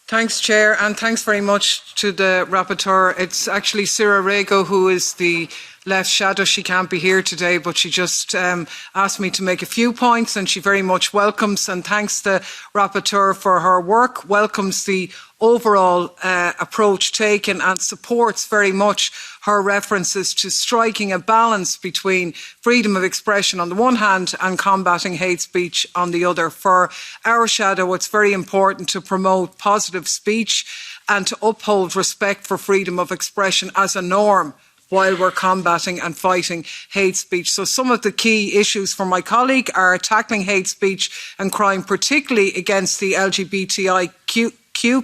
Thanks, Chair, and thanks very much to the Rapporteur. It's actually Sarah Rego who is the left shadow. She can't be here today, but she just asked me to make a few points, and she very much welcomes and thanks the Rapporteur for her work, welcomes the overall approach taken and supports very much her references to striking a balance between freedom of expression on the one hand and combating hate speech on the other. For our shadow, it's very important to promote positive speech and to uphold respect for freedom of expression as a norm while we're combating and fighting hate speech. So some of the key issues for my colleague are tackling hate speech and crime, particularly against the LGBTIQ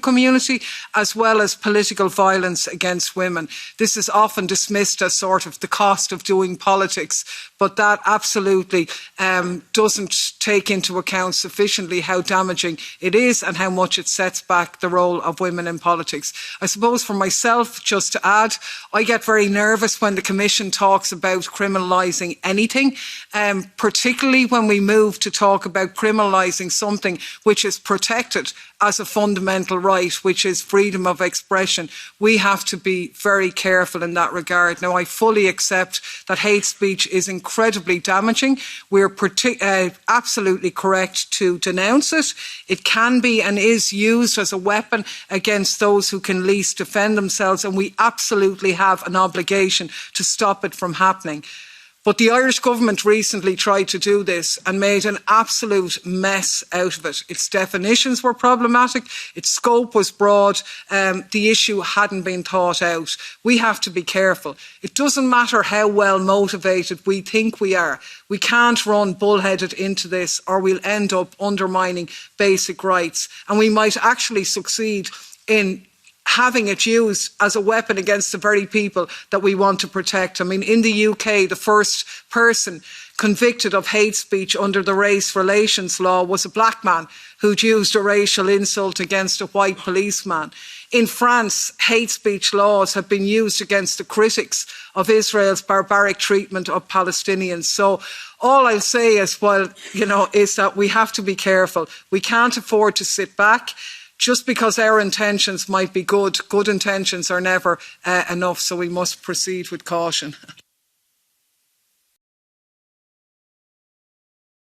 community, as well as political violence against women. This is often dismissed as sort of the cost of doing politics, but that absolutely doesn't take into account sufficiently how damaging it is and how much it sets back the role of women in politics. I suppose for myself, just to add, I get very nervous when the Commission talks about criminalising anything, particularly when we move to talk about criminalising something which is protected as a fundamental right, which is freedom of expression. We have to be very careful in that regard. Now, I fully accept that hate speech is incredibly damaging. We're absolutely correct to denounce it. It can be and is used as a weapon against those who can least defend themselves, and we absolutely have an obligation to stop it from happening. But the Irish government recently tried to do this and made an absolute mess out of it. Its definitions were problematic, its scope was broad, the issue hadn't been thought out. We have to be careful. It doesn't matter how well motivated we think we are. We can't run bullheaded into this or we'll end up undermining basic rights. And we might actually succeed in having it used as a weapon against the very people that we want to protect. I mean, in the UK, the first person convicted of hate speech under the race relations law was a black man who'd used a racial insult against a white policeman. In France, hate speech laws have been used against the critics of Israel's barbaric treatment of Palestinians. So all I'll say is, is that we have to be careful. We can't afford to sit back. Just because our intentions might be good, good intentions are never enough, so we must proceed with caution.